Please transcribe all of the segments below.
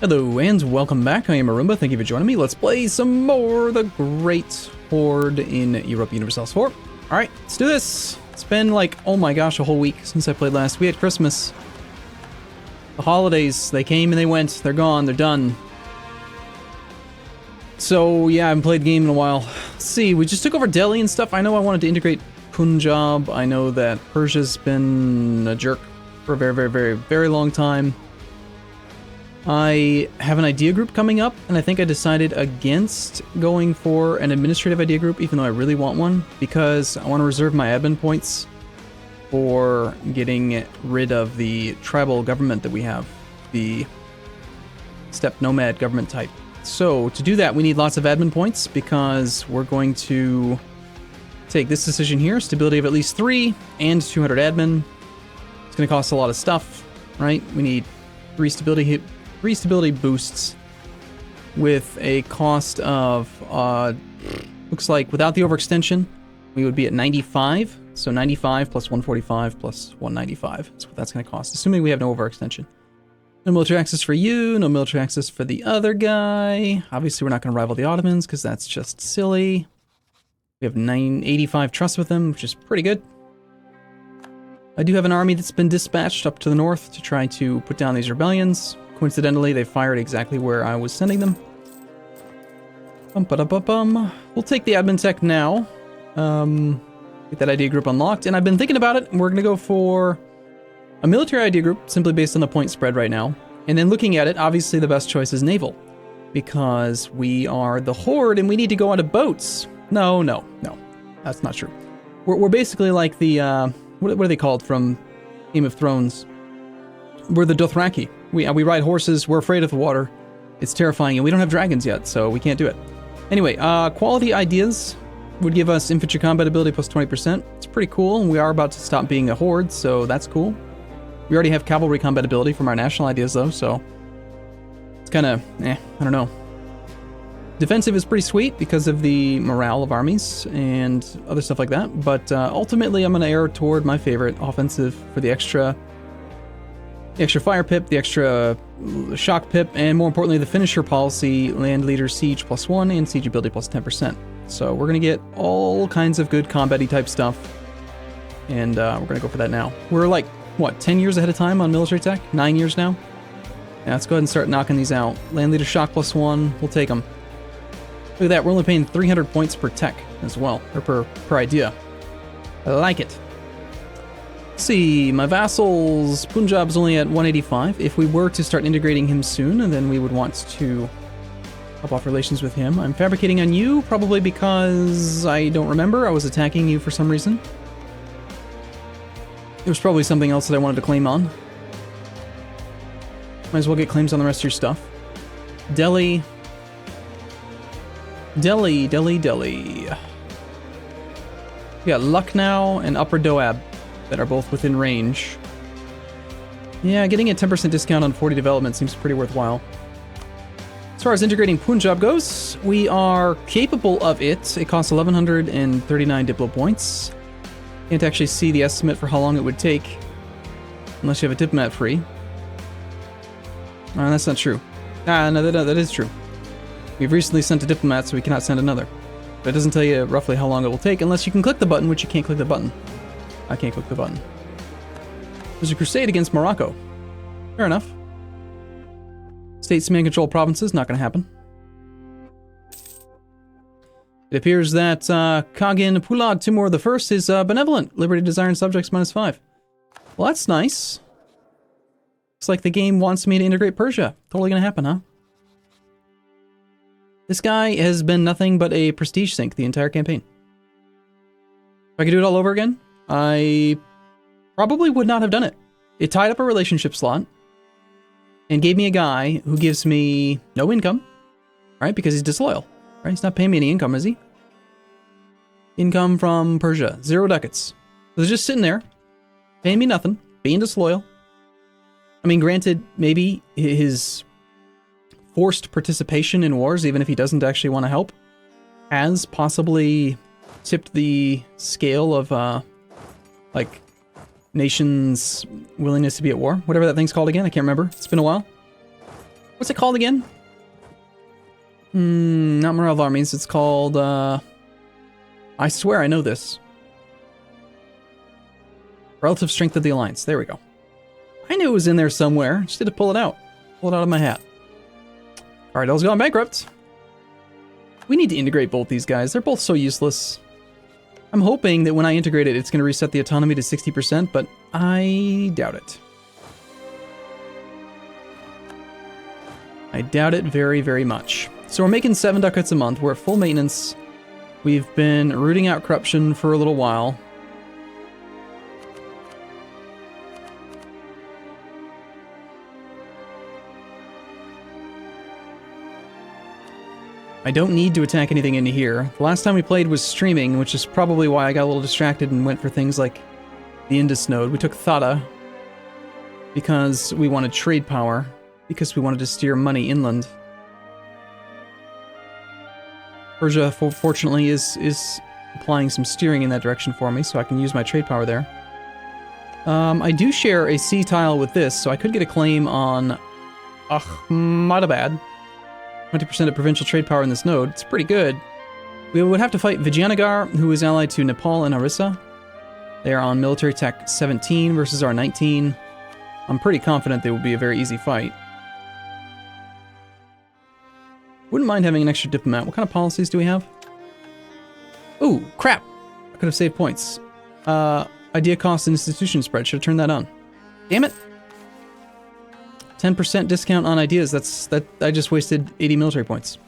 Hello and welcome back. I am Arumba. Thank you for joining me. Let's play some more The Great Horde in Europa Universalis 4. Alright, let's do this. It's been like, oh my gosh, a whole week since I played last. We had Christmas. The holidays, they came and they went. They're gone. They're done. So yeah, I haven't played the game in a while. Let's see, we just took over Delhi and stuff. I know I wanted to integrate Punjab. I know that Persia's been a jerk for a very long time. I have an idea group coming up, and I think I decided against going for an administrative idea group, even though I really want one, because I want to reserve my admin points for getting rid of the tribal government that we have, the steppe nomad government type. So to do that, we need lots of admin points, because we're going to take this decision here, stability of at least 3 and 200 admin. It's going to cost a lot of stuff, right? We need 3 stability boosts with a cost of, looks like without the overextension, we would be at 95. So 95 plus 145 plus 195. That's what that's going to cost, assuming we have no overextension. No military access for you, no military access for the other guy. Obviously, we're not going to rival the Ottomans because that's just silly. We have 985 trust with them, which is pretty good. I do have an army that's been dispatched up to the north to try to put down these rebellions. Coincidentally, they fired exactly where I was sending them. We'll take the admin tech now. Get that idea group unlocked. And I've been thinking about it, and we're going to go for a military idea group, simply based on the point spread right now. And then looking at it, obviously the best choice is naval. Because we are the Horde, and we need to go onto boats. No. That's not true. We're basically like the, what are they called from Game of Thrones? We're the Dothraki. We ride horses, we're afraid of the water. It's terrifying, and we don't have dragons yet, so we can't do it. Anyway, quality ideas would give us infantry combat ability plus 20%. It's pretty cool, and we are about to stop being a horde, so that's cool. We already have cavalry combat ability from our national ideas, though, so it's kind of, I don't know. Defensive is pretty sweet because of the morale of armies and other stuff like that, but ultimately I'm going to err toward my favorite, offensive, for the extra fire pip, the extra shock pip, and more importantly, the finisher policy, land leader siege plus 1 and siege ability plus 10%. So we're going to get all kinds of good combat-y type stuff, and we're going to go for that now. We're like, what, 10 years ahead of time on military tech? 9 years now? Yeah, let's go ahead and start knocking these out. Land leader shock plus 1, we'll take them. Look at that, we're only paying 300 points per tech as well, or per idea. I like it. See, my vassals, Punjab's only at 185. If we were to start integrating him soon, then we would want to help off relations with him. I'm fabricating on you, probably because I don't remember. I was attacking you for some reason. There was probably something else that I wanted to claim on. Might as well get claims on the rest of your stuff. Delhi. We got Lucknow and Upper Doab that are both within range. Yeah, getting a 10% discount on 40 development seems pretty worthwhile. As far as integrating Punjab goes, we are capable of it. It costs 1,139 Diplo points. Can't actually see the estimate for how long it would take, unless you have a diplomat free. That's not true. No, that is true. We've recently sent a diplomat, so we cannot send another. But it doesn't tell you roughly how long it will take, unless you can click the button, which you can't click the button. I can't click the button. There's a crusade against Morocco. Fair enough. States man control provinces, not going to happen. It appears that Kagin Pulad Timur I is benevolent. Liberty, desire, and subjects -5. Well, that's nice. Looks like the game wants me to integrate Persia. Totally going to happen, huh? This guy has been nothing but a prestige sink the entire campaign. If I could do it all over again, I probably would not have done it. It tied up a relationship slot and gave me a guy who gives me no income, right? Because he's disloyal, right? He's not paying me any income, is he? Income from Persia, 0 ducats. So they're just sitting there, paying me nothing, being disloyal. I mean, granted, maybe his forced participation in wars, even if he doesn't actually want to help, has possibly tipped the scale of, like, nations' willingness to be at war. Whatever that thing's called again, I can't remember. It's been a while. What's it called again? Not Morale of Armies. It's called, I swear I know this. Relative Strength of the Alliance. There we go. I knew it was in there somewhere. Just had to pull it out. Pull it out of my hat. Cardel's gone bankrupt. We need to integrate both these guys. They're both so useless. I'm hoping that when I integrate it, it's going to reset the autonomy to 60%, but I doubt it. I doubt it very, very much. So we're making 7 ducats a month. We're at full maintenance. We've been rooting out corruption for a little while. I don't need to attack anything into here. The last time we played was streaming, which is probably why I got a little distracted and went for things like the Indus node. We took Thada because we wanted trade power, because we wanted to steer money inland. Persia, fortunately, is applying some steering in that direction for me, so I can use my trade power there. I do share a sea tile with this, so I could get a claim on Ahmadabad. 20% of provincial trade power in this node. It's pretty good. We would have to fight Vijayanagar, who is allied to Nepal and Orissa. They are on military tech 17 versus our 19. I'm pretty confident they will be a very easy fight. Wouldn't mind having an extra diplomat. What kind of policies do we have? Ooh, crap! I could have saved points. Idea cost and institution spread. Should have turned that on. Damn it! 10% discount on ideas. I just wasted 80 military points.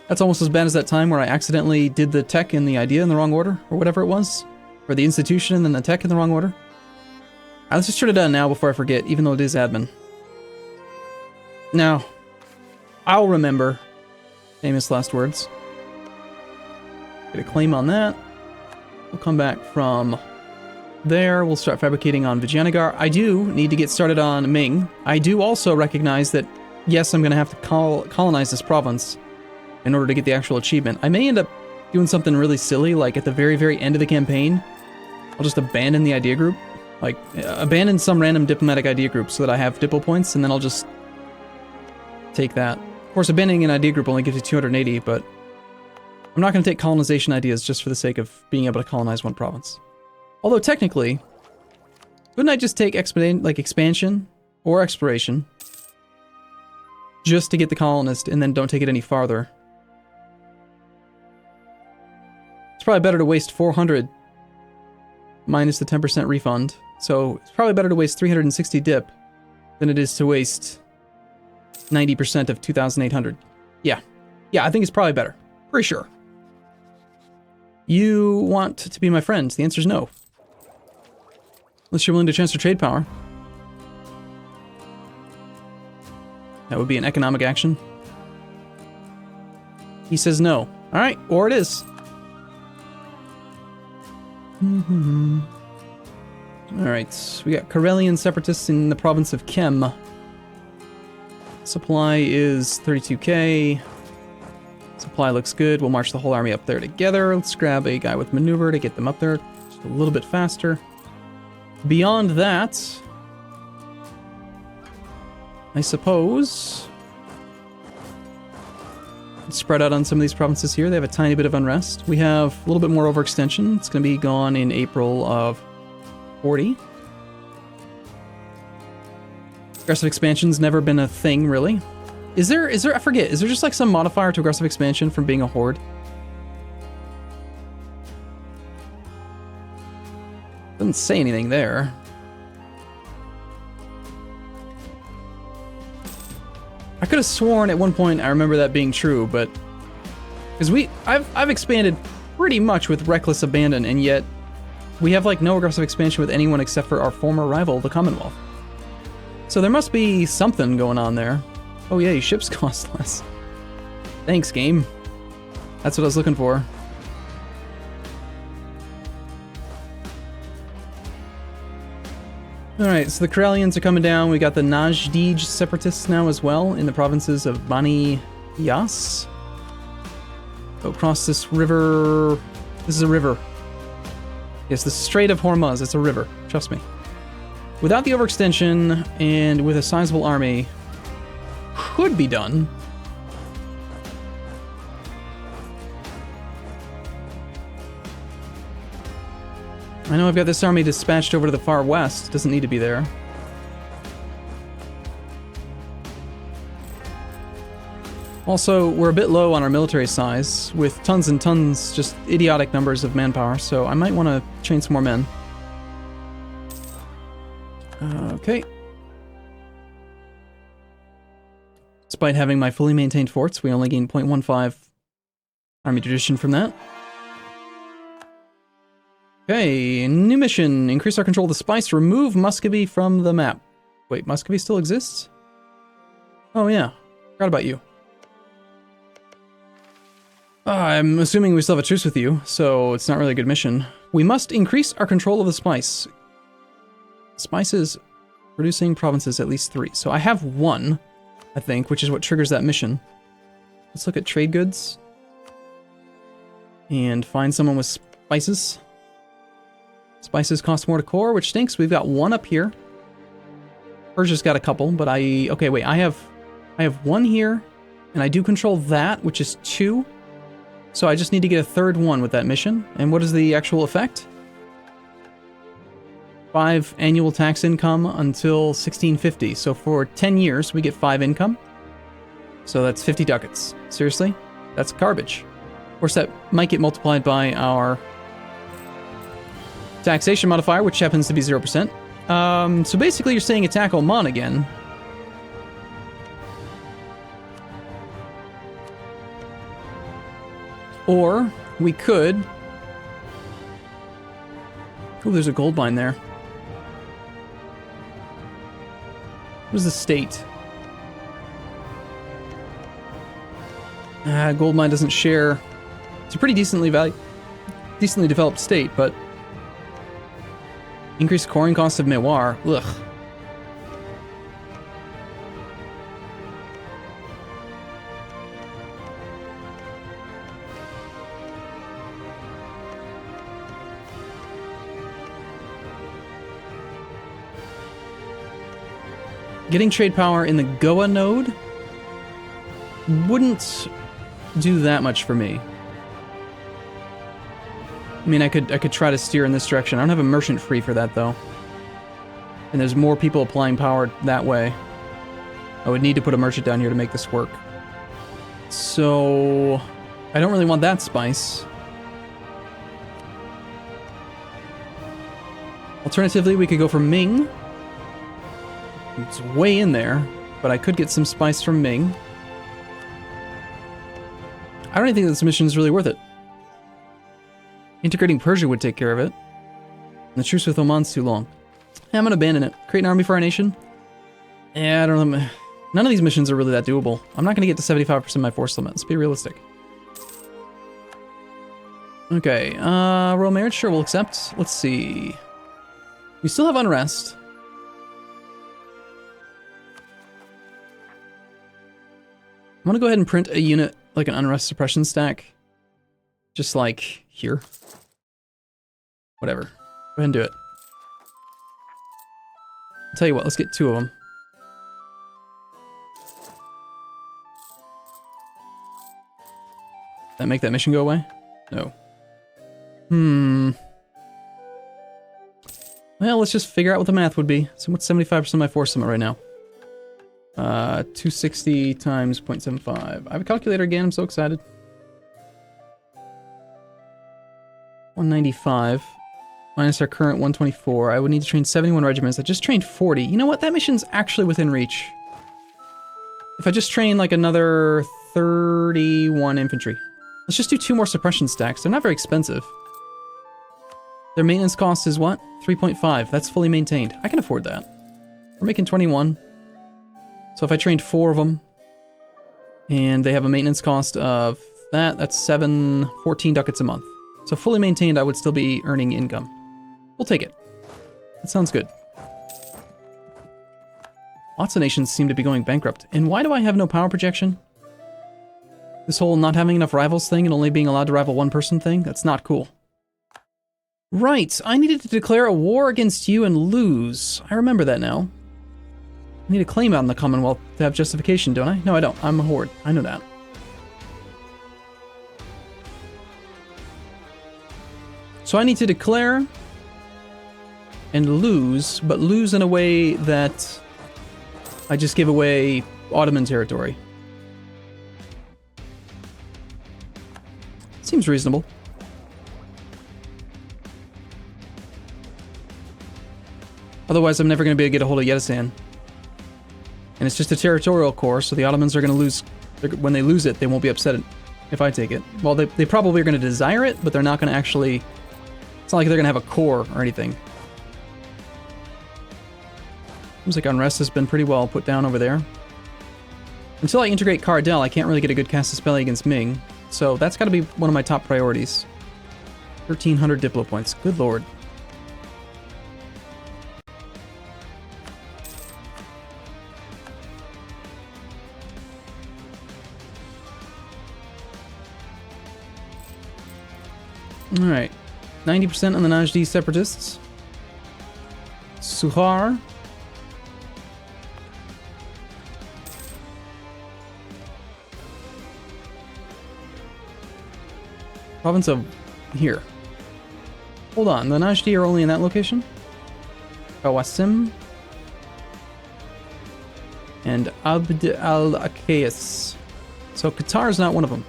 That's almost as bad as that time where I accidentally did the tech and the idea in the wrong order, or whatever it was. Or the institution and then the tech in the wrong order. Alright, let's just turn it on now before I forget, even though it is admin. Now, I'll remember. Famous last words. Get a claim on that. We'll come back from there. We'll start fabricating on Vijayanagar. I do need to get started on Ming. I do also recognize that, yes, I'm going to have to colonize this province in order to get the actual achievement. I may end up doing something really silly, like at the very, very end of the campaign, I'll just abandon the idea group. Like, abandon some random diplomatic idea group so that I have diplo points, and then I'll just take that. Of course, abandoning an idea group only gives you 280, but I'm not going to take colonization ideas just for the sake of being able to colonize one province. Although technically, couldn't I just take expansion or exploration just to get the colonist and then don't take it any farther? It's probably better to waste 400 minus the 10% refund. So it's probably better to waste 360 dip than it is to waste 90% of 2,800. Yeah, I think it's probably better. Pretty sure. You want to be my friend? The answer is no. Unless you're willing to transfer trade power. That would be an economic action. He says no. Alright, or it is. Alright, we got Karelian separatists in the province of Kem. Supply is 32k. Supply looks good. We'll march the whole army up there together. Let's grab a guy with maneuver to get them up there just a little bit faster. Beyond that, I suppose, spread out on some of these provinces here. They have a tiny bit of unrest. We have a little bit more overextension. It's going to be gone in April of 40. Aggressive expansion's never been a thing, really. Is there, I forget, is there just like some modifier to aggressive expansion from being a horde? Doesn't say anything there. I could have sworn at one point I remember that being true, but because I've expanded pretty much with reckless abandon, and yet we have like no aggressive expansion with anyone except for our former rival, the Commonwealth. So there must be something going on there. Oh yeah, your ships cost less. Thanks, game. That's what I was looking for. Alright, so the Karelians are coming down. We got the Najdij separatists now as well in the provinces of Bani Yas. Go across this river. This is a river. Yes, the Strait of Hormuz. It's a river. Trust me. Without the overextension and with a sizable army, could be done. I know I've got this army dispatched over to the far west. Doesn't need to be there. Also, we're a bit low on our military size, with tons and tons, just idiotic numbers of manpower, so I might want to train some more men. Okay. Despite having my fully maintained forts, we only gain 0.15 army tradition from that. Okay, new mission. Increase our control of the spice. Remove Muscovy from the map. Wait, Muscovy still exists? Oh yeah, forgot about you. I'm assuming we still have a truce with you, so it's not really a good mission. We must increase our control of the spice. Spices producing provinces at least 3. So I have 1, I think, which is what triggers that mission. Let's look at trade goods. And find someone with spices. Spices cost more to core, which stinks. We've got 1 up here. Persia's got a couple, but okay, wait, I have 1 here, and I do control that, which is 2. So I just need to get a 3rd one with that mission. And what is the actual effect? 5 annual tax income until 1650. So for 10 years, we get 5 income. So that's 50 ducats. Seriously? That's garbage. Of course, that might get multiplied by our taxation modifier, which happens to be 0%. So basically you're saying attack Oman again. Or we could... Oh, there's a gold mine there. What is the state? Gold mine doesn't share. It's a pretty decently developed state, but increased coring costs of Mewar. Ugh. Getting trade power in the Goa node wouldn't do that much for me. I mean, I could try to steer in this direction. I don't have a merchant free for that, though. And there's more people applying power that way. I would need to put a merchant down here to make this work. So I don't really want that spice. Alternatively, we could go for Ming. It's way in there, but I could get some spice from Ming. I don't even think this mission is really worth it. Integrating Persia would take care of it. And the truce with Oman's too long. Yeah, I'm gonna abandon it. Create an army for our nation? Yeah, I don't know. None of these missions are really that doable. I'm not gonna get to 75% of my force limit. Let's be realistic. Okay, royal marriage, sure, we'll accept. Let's see. We still have unrest. I'm gonna go ahead and print a unit, like an unrest suppression stack. Just like here. Whatever. Go ahead and do it. I'll tell you what, let's get 2 of them. That make that mission go away? No. Well, let's just figure out what the math would be. So what's 75% of my force limit right now? 260 times 0.75. I have a calculator again, I'm so excited. 195 minus our current 124. I would need to train 71 regiments. I just trained 40. You know what? That mission's actually within reach. If I just train like another 31 infantry. Let's just do 2 more suppression stacks. They're not very expensive. Their maintenance cost is what? 3.5. That's fully maintained. I can afford that. We're making 21. So if I trained 4 of them, and they have a maintenance cost of that's 14 ducats a month. So fully maintained, I would still be earning income. We'll take it. That sounds good. Lots of nations seem to be going bankrupt. And why do I have no power projection? This whole not having enough rivals thing and only being allowed to rival one person thing? That's not cool. Right, I needed to declare a war against you and lose. I remember that now. I need a claim out in the Commonwealth to have justification, don't I? No, I don't. I'm a horde. I know that. So I need to declare and lose, but lose in a way that I just give away Ottoman territory. Seems reasonable. Otherwise, I'm never going to be able to get a hold of Yetistan. And it's just a territorial core, so the Ottomans are going to lose. When they lose it, they won't be upset if I take it. Well, they probably are going to desire it, but they're not going to actually... It's not like they're going to have a core or anything. Seems like unrest has been pretty well put down over there. Until I integrate Cardell, I can't really get a good cast spell against Ming. So that's got to be one of my top priorities. 1,300 Diplo points. Good lord. Alright. 90% on the Najdi separatists. Suhar. Province of here. Hold on, the Najdi are only in that location? Qawasim. And Abd al-Akayas. So Qatar is not one of them.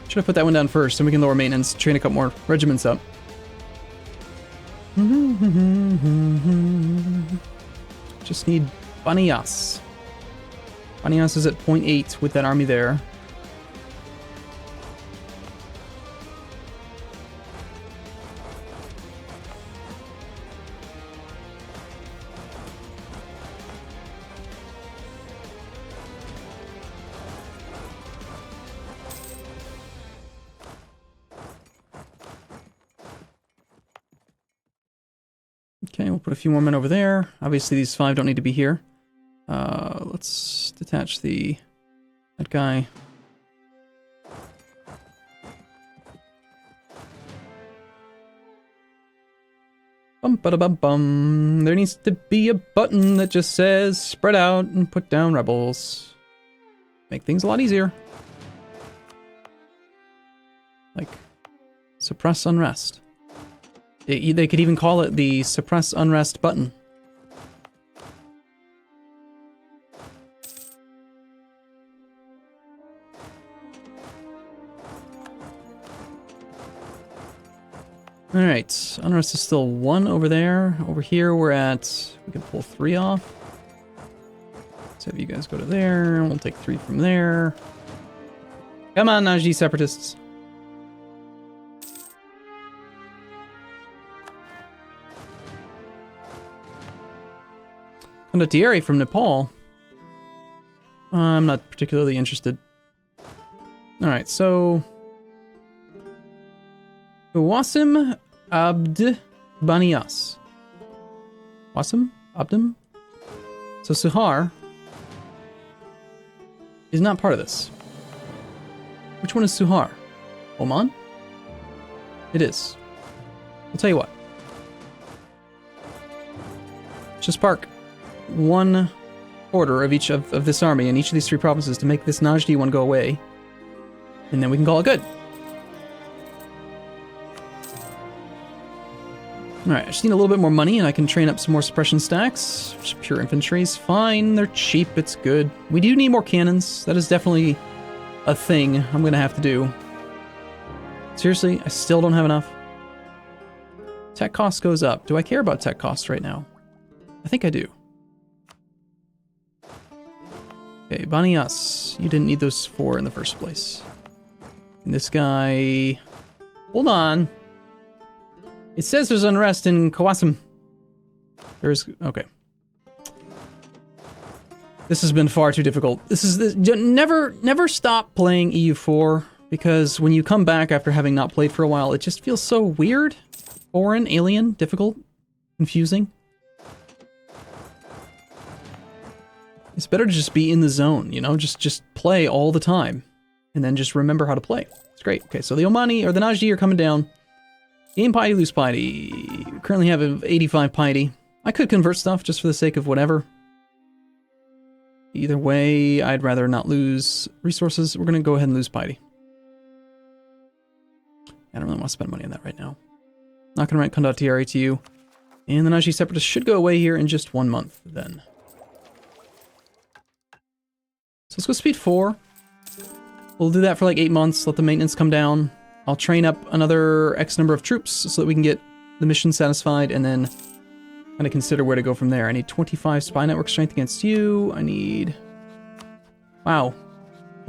Should have put that one down first, and we can lower maintenance, train a couple more regiments up. Just need Banias. Banias is at 0.8 with that army there. Okay, we'll put a few more men over there. Obviously, these 5 don't need to be here. Let's detach that guy. Bum ba da bum bum. There needs to be a button that just says spread out and put down rebels. Make things a lot easier. Like suppress unrest. They could even call it the suppress unrest button. Alright, unrest is still 1 over there. Over here we can pull 3 off. Let's have you guys go to there, and we'll take 3 from there. Come on, Najdi separatists. Condottieri from Nepal. I'm not particularly interested. Alright, so... Wasim Abd Banias. Wasim? Abdum? So Suhar is not part of this. Which one is Suhar? Oman? It is. I'll tell you what. Just park 1 order of each of this army in each of these 3 provinces to make this Najdi one go away. And then we can call it good. Alright, I just need a little bit more money and I can train up some more suppression stacks. Just pure infantry's fine, they're cheap, it's good. We do need more cannons. That is definitely a thing I'm gonna have to do. Seriously, I still don't have enough. Tech cost goes up. Do I care about tech costs right now? I think I do. Okay, Banias. You didn't need those 4 in the first place. And this guy... Hold on. It says there's unrest in Qawasim. There's... Okay. This has been far too difficult. Never stop playing EU4, because when you come back after having not played for a while, it just feels so weird. Foreign, alien, difficult, confusing. It's better to just be in the zone, you know? Just play all the time. And then just remember how to play. It's great. Okay, so the Omani, or the Najdi are coming down. Gain piety, lose piety. We currently have 85 piety. I could convert stuff just for the sake of whatever. Either way, I'd rather not lose resources. We're going to go ahead and lose piety. I don't really want to spend money on that right now. Not going to rent Condottieri to you. And the Najdi Separatists should go away here in just 1 month then. So let's go speed 4. We'll do that for like 8 months, let the maintenance come down. I'll train up another X number of troops so that we can get the mission satisfied and then kind of consider where to go from there. I need 25 spy network strength against you. I need... Wow.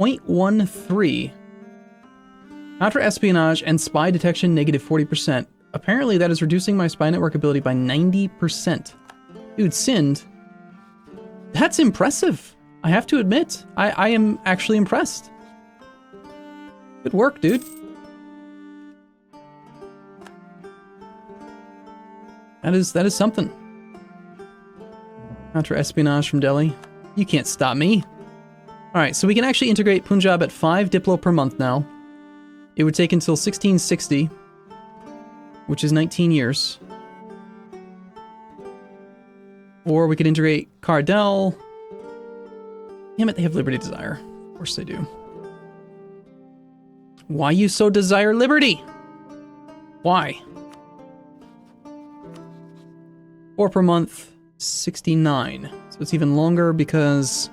0.13. After espionage and spy detection, negative 40%. Apparently that is reducing my spy network ability by 90%. Dude, Sind. That's impressive. I have to admit. I am actually impressed. Good work, dude. That is something. Counter espionage from Delhi. You can't stop me. Alright, so we can actually integrate Punjab at 5 Diplo per month now. It would take until 1660, which is 19 years. Or we could integrate Cardell. Damn it, they have Liberty Desire. Of course they do. Why you so desire liberty? Why? 4 per month, 69. So it's even longer because...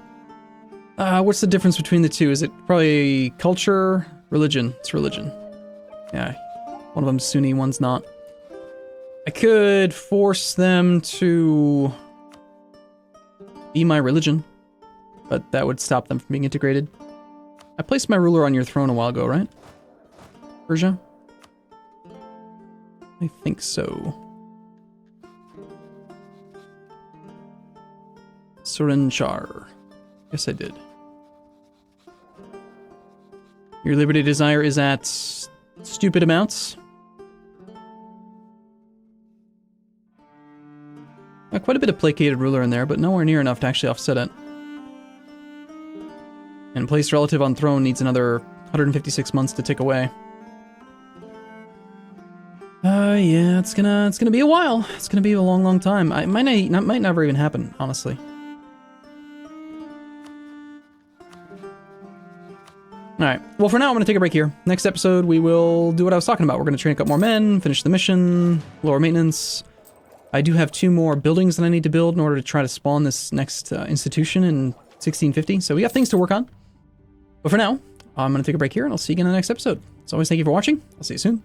what's the difference between the two? Is it probably culture? Religion. It's religion. Yeah. One of them's Sunni, one's not. I could force them to be my religion, but that would stop them from being integrated. I placed my ruler on your throne a while ago, right? Persia? I think so. Suranchar. Yes, I did. Your liberty desire is at stupid amounts. Quite a bit of placated ruler in there, but nowhere near enough to actually offset it. And placed relative on throne needs another 156 months to tick away. Yeah, it's gonna be a while. It's gonna be a long, long time. It might never even happen, honestly. Alright, well for now I'm going to take a break here. Next episode we will do what I was talking about. We're going to train up more men, finish the mission, lower maintenance. I do have 2 more buildings that I need to build in order to try to spawn this next institution in 1650. So we have things to work on. But for now, I'm going to take a break here and I'll see you again in the next episode. As always, thank you for watching. I'll see you soon.